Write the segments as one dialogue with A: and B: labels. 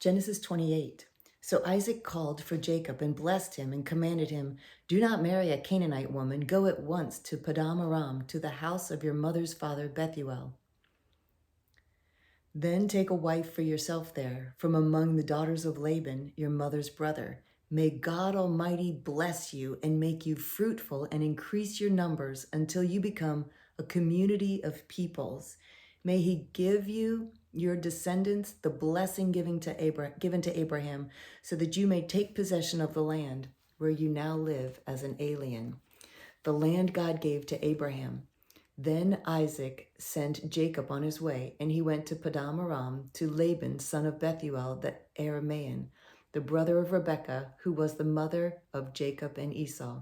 A: Genesis 28. So Isaac called for Jacob and blessed him and commanded him, "Do not marry a Canaanite woman. Go at once to Paddan Aram, to the house of your mother's father Bethuel. Then take a wife for yourself there, from among the daughters of Laban, your mother's brother. May God Almighty bless you and make you fruitful and increase your numbers until you become a community of peoples. May he give you your descendants the blessing given to Abraham, so that you may take possession of the land where you now live as an alien, the land God gave to Abraham." Then Isaac sent Jacob on his way, and he went to Paddan Aram to Laban, son of Bethuel the Aramean, the brother of Rebekah, who was the mother of Jacob and Esau.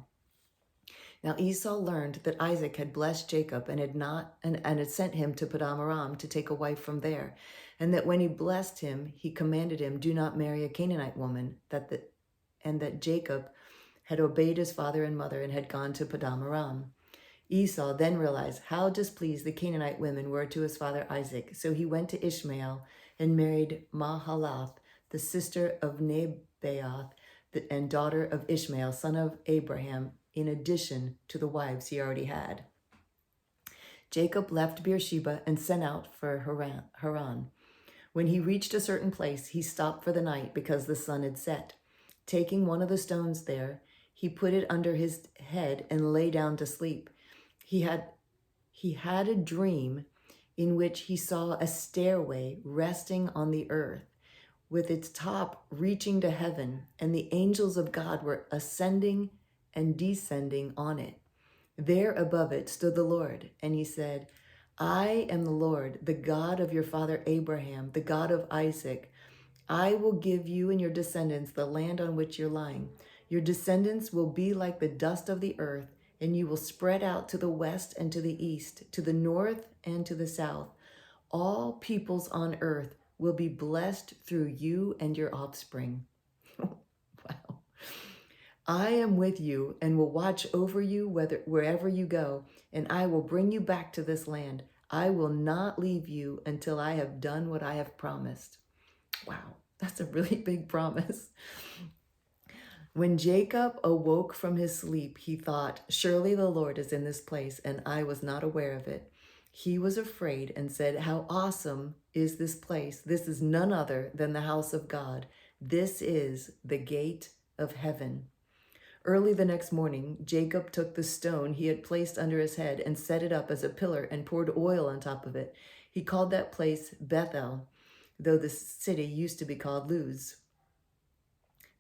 A: Now Esau learned that Isaac had blessed Jacob and had sent him to Paddan Aram to take a wife from there, and that when he blessed him, he commanded him, "Do not marry a Canaanite woman," and that Jacob had obeyed his father and mother and had gone to Paddan Aram. Esau then realized how displeased the Canaanite women were to his father Isaac, so he went to Ishmael and married Mahalath, the sister of Nebaioth, and daughter of Ishmael, son of Abraham, in addition to the wives he already had. Jacob left Beersheba and set out for Haran. When he reached a certain place, he stopped for the night because the sun had set. Taking one of the stones there, he put it under his head and lay down to sleep. He had a dream in which he saw a stairway resting on the earth, with its top reaching to heaven, and the angels of God were ascending and descending on it. There above it stood the Lord, and he said, "I am the Lord, the God of your father Abraham, the God of Isaac. I will give you and your descendants the land on which you're lying. Your descendants will be like the dust of the earth, and you will spread out to the west and to the east, to the north and to the south. All peoples on earth will be blessed through you and your offspring." Wow. "I am with you and will watch over you wherever you go, and I will bring you back to this land. I will not leave you until I have done what I have promised." Wow, that's a really big promise. When Jacob awoke from his sleep, he thought, "Surely the Lord is in this place, and I was not aware of it." He was afraid and said, "How awesome is this place! This is none other than the house of God. This is the gate of heaven." Early the next morning, Jacob took the stone he had placed under his head and set it up as a pillar and poured oil on top of it. He called that place Bethel, though the city used to be called Luz.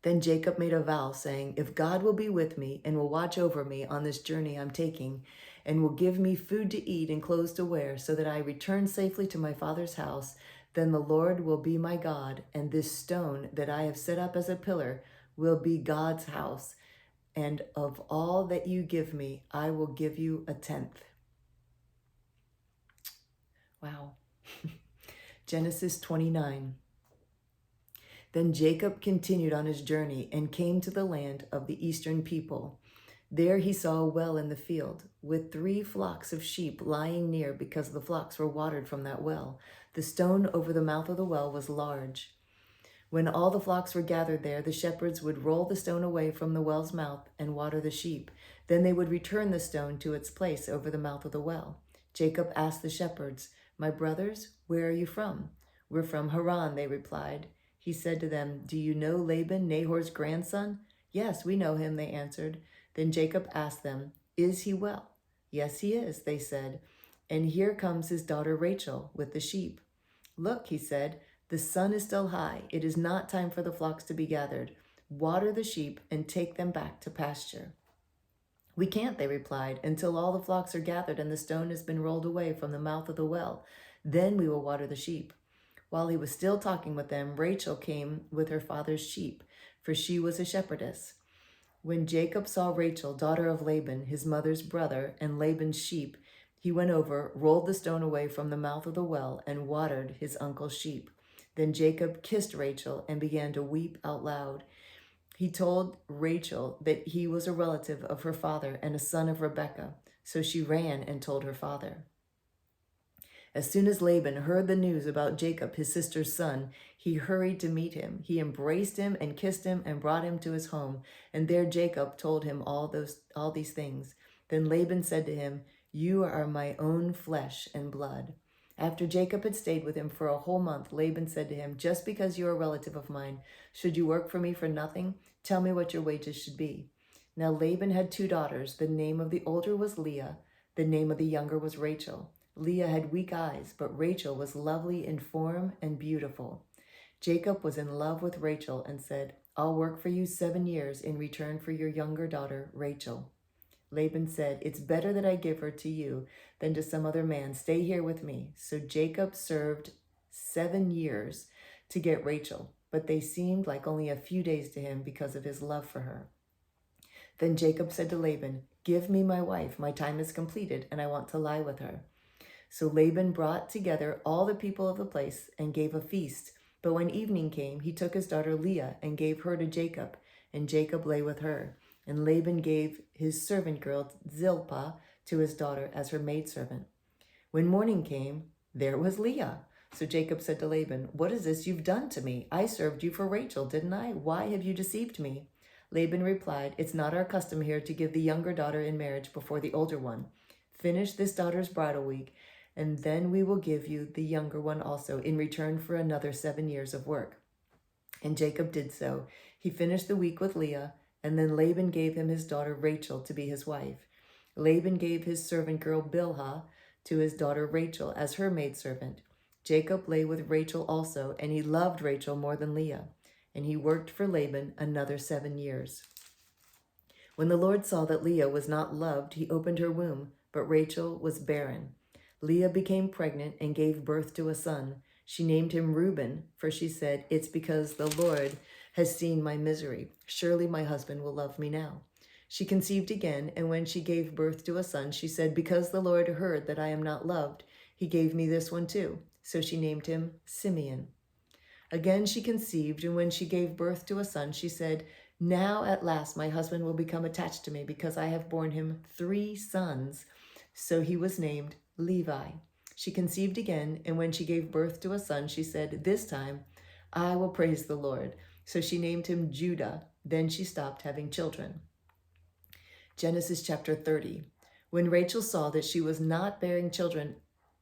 A: Then Jacob made a vow, saying, "If God will be with me and will watch over me on this journey I'm taking, and will give me food to eat and clothes to wear, so that I return safely to my father's house, then the Lord will be my God, and this stone that I have set up as a pillar will be God's house. And of all that you give me, I will give you a tenth." Wow. Genesis 29. Then Jacob continued on his journey and came to the land of the eastern people. There he saw a well in the field, with 3 flocks of sheep lying near, because the flocks were watered from that well. The stone over the mouth of the well was large. When all the flocks were gathered there, the shepherds would roll the stone away from the well's mouth and water the sheep. Then they would return the stone to its place over the mouth of the well. Jacob asked the shepherds, "My brothers, where are you from?" "We're from Haran," they replied. He said to them, "Do you know Laban, Nahor's grandson?" "Yes, we know him," they answered. Then Jacob asked them, "Is he well?" "Yes, he is," they said. "And here comes his daughter Rachel with the sheep." "Look," he said, "the sun is still high. It is not time for the flocks to be gathered. Water the sheep and take them back to pasture." "We can't," they replied, "until all the flocks are gathered and the stone has been rolled away from the mouth of the well. Then we will water the sheep." While he was still talking with them, Rachel came with her father's sheep, for she was a shepherdess. When Jacob saw Rachel, daughter of Laban, his mother's brother, and Laban's sheep, he went over, rolled the stone away from the mouth of the well, and watered his uncle's sheep. Then Jacob kissed Rachel and began to weep out loud. He told Rachel that he was a relative of her father and a son of Rebekah, so she ran and told her father. As soon as Laban heard the news about Jacob, his sister's son, he hurried to meet him. He embraced him and kissed him and brought him to his home. And there Jacob told him all these things. Then Laban said to him, "You are my own flesh and blood." After Jacob had stayed with him for a whole month, Laban said to him, "Just because you are a relative of mine, should you work for me for nothing? Tell me what your wages should be." Now Laban had 2 daughters. The name of the older was Leah. The name of the younger was Rachel. Leah had weak eyes, but Rachel was lovely in form and beautiful. Jacob was in love with Rachel and said, "I'll work for you 7 years in return for your younger daughter, Rachel." Laban said, "It's better that I give her to you than to some other man. Stay here with me." So Jacob served 7 years to get Rachel, but they seemed like only a few days to him because of his love for her. Then Jacob said to Laban, "Give me my wife. My time is completed, and I want to lie with her." So Laban brought together all the people of the place and gave a feast. But when evening came, he took his daughter Leah and gave her to Jacob, and Jacob lay with her. And Laban gave his servant girl Zilpah to his daughter as her maidservant. When morning came, there was Leah. So Jacob said to Laban, "What is this you've done to me? I served you for Rachel, didn't I? Why have you deceived me?" Laban replied, "It's not our custom here to give the younger daughter in marriage before the older one. Finish this daughter's bridal week, and then we will give you the younger one also in return for another 7 years of work." And Jacob did so. He finished the week with Leah, and then Laban gave him his daughter Rachel to be his wife. Laban gave his servant girl Bilhah to his daughter Rachel as her maidservant. Jacob lay with Rachel also, and he loved Rachel more than Leah. And he worked for Laban another 7 years. When the Lord saw that Leah was not loved, he opened her womb, but Rachel was barren. Leah became pregnant and gave birth to a son. She named him Reuben, for she said, "It's because the Lord has seen my misery. Surely my husband will love me now." She conceived again, and when she gave birth to a son, she said, "Because the Lord heard that I am not loved, he gave me this one too." So she named him Simeon. Again she conceived, and when she gave birth to a son, she said, "Now at last my husband will become attached to me, because I have borne him 3 sons." So he was named Levi. She conceived again, and when she gave birth to a son, she said, "This time I will praise the Lord." So she named him Judah. Then she stopped having children. Genesis chapter 30. When Rachel saw that she was not bearing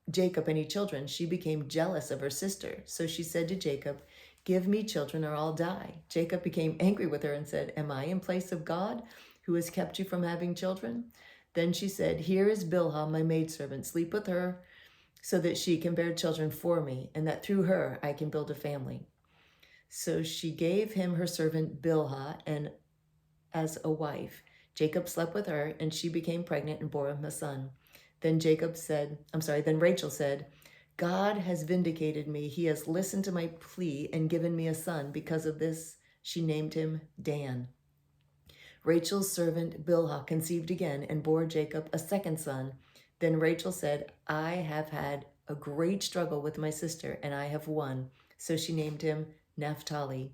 A: Jacob any children, she became jealous of her sister. So she said to Jacob, "Give me children or I'll die." Jacob became angry with her and said, "Am I in place of God, who has kept you from having children?" Then she said, "Here is Bilhah, my maidservant. Sleep with her so that she can bear children for me, and that through her I can build a family." So she gave him her servant Bilhah and as a wife. Jacob slept with her, and she became pregnant and bore him a son. Then Rachel said, "God has vindicated me. He has listened to my plea and given me a son." Because of this, she named him Dan. Rachel's servant Bilhah conceived again and bore Jacob a second son. Then Rachel said, "I have had a great struggle with my sister, and I have won." So she named him Naphtali.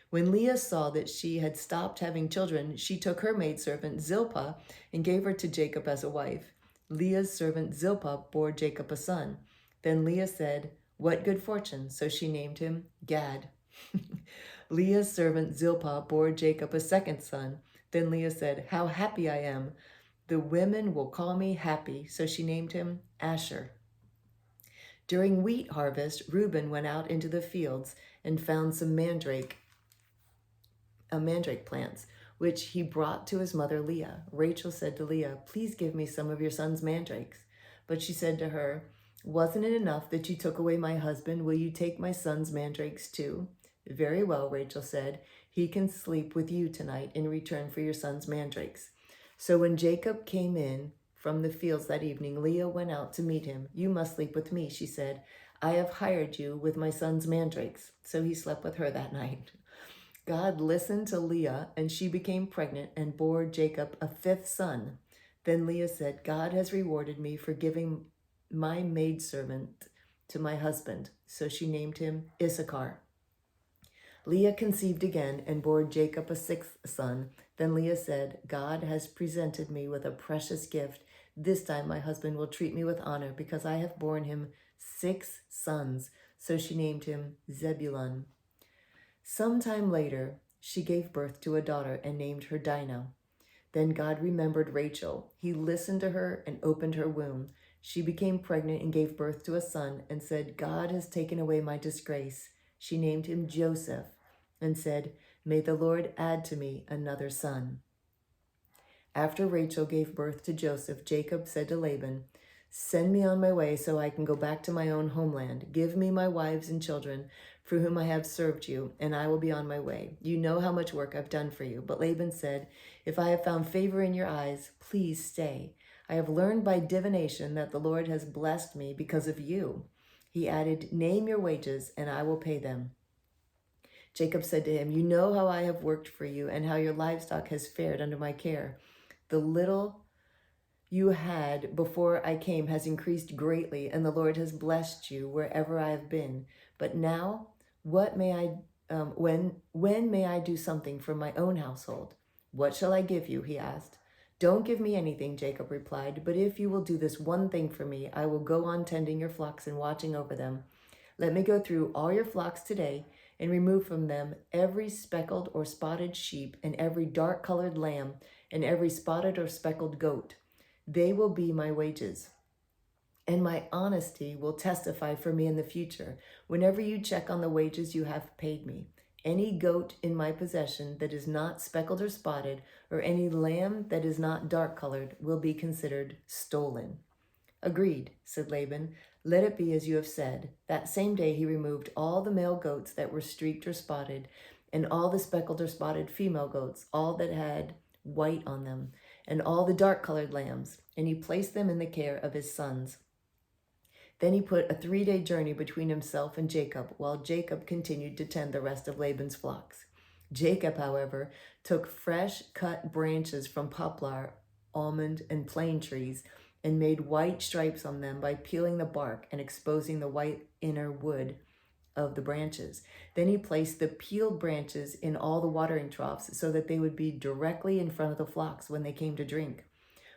A: When Leah saw that she had stopped having children, she took her maidservant Zilpah and gave her to Jacob as a wife. Leah's servant Zilpah bore Jacob a son. Then Leah said, "What good fortune!" So she named him Gad. Leah's servant Zilpah bore Jacob a second son. Then Leah said, "How happy I am! The women will call me happy." So she named him Asher. During wheat harvest, Reuben went out into the fields and found some mandrake plants, which he brought to his mother Leah. Rachel said to Leah, "Please give me some of your son's mandrakes." But she said to her, "Wasn't it enough that you took away my husband? Will you take my son's mandrakes too?" "Very well," Rachel said. "He can sleep with you tonight in return for your son's mandrakes." So when Jacob came in from the fields that evening, Leah went out to meet him. "You must sleep with me," she said. "I have hired you with my son's mandrakes." So he slept with her that night. God listened to Leah, and she became pregnant and bore Jacob a 5th son. Then Leah said, "God has rewarded me for giving my maidservant to my husband." So she named him Issachar. Leah conceived again and bore Jacob a 6th son. Then Leah said, "God has presented me with a precious gift. This time my husband will treat me with honor because I have borne him 6 sons, so she named him Zebulun. Sometime later, she gave birth to a daughter and named her Dinah. Then God remembered Rachel. He listened to her and opened her womb. She became pregnant and gave birth to a son and said, God has taken away my disgrace. She named him Joseph and said, may the Lord add to me another son. After Rachel gave birth to Joseph, Jacob said to Laban, send me on my way so I can go back to my own homeland. Give me my wives and children for whom I have served you, and I will be on my way. You know how much work I've done for you. But Laban said, if I have found favor in your eyes, please stay. I have learned by divination that the Lord has blessed me because of you. He added, name your wages, and I will pay them. Jacob said to him, you know how I have worked for you and how your livestock has fared under my care. The little you had before I came has increased greatly, and the Lord has blessed you wherever I have been. But now, when may I do something for my own household? What shall I give you? He asked. Don't give me anything, Jacob replied, but if you will do this one thing for me, I will go on tending your flocks and watching over them. Let me go through all your flocks today and remove from them every speckled or spotted sheep and every dark-colored lamb and every spotted or speckled goat. They will be my wages, and my honesty will testify for me in the future. Whenever you check on the wages you have paid me, any goat in my possession that is not speckled or spotted, or any lamb that is not dark-colored, will be considered stolen. Agreed, said Laban. Let it be as you have said. That same day he removed all the male goats that were streaked or spotted, and all the speckled or spotted female goats, all that had white on them, and all the dark-colored lambs, and he placed them in the care of his sons. Then he put a 3-day journey between himself and Jacob, while Jacob continued to tend the rest of Laban's flocks. Jacob, however, took fresh cut branches from poplar, almond, and plane trees, and made white stripes on them by peeling the bark and exposing the white inner wood of the branches. Then he placed the peeled branches in all the watering troughs so that they would be directly in front of the flocks when they came to drink.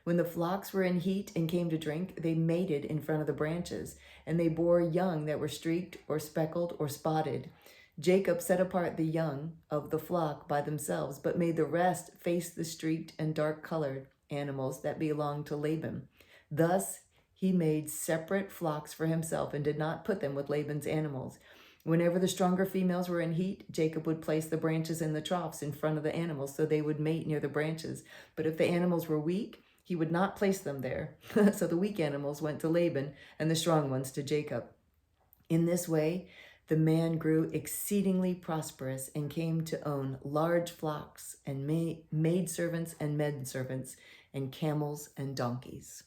A: When the flocks were in heat and came to drink, they mated in front of the branches, and they bore young that were streaked or speckled or spotted. Jacob set apart the young of the flock by themselves, but made the rest face the streaked and dark-colored animals that belonged to Laban. Thus he made separate flocks for himself and did not put them with Laban's animals. Whenever the stronger females were in heat, Jacob would place the branches in the troughs in front of the animals so they would mate near the branches. But if the animals were weak, he would not place them there. So the weak animals went to Laban and the strong ones to Jacob. In this way, the man grew exceedingly prosperous and came to own large flocks and maidservants and menservants and camels and donkeys.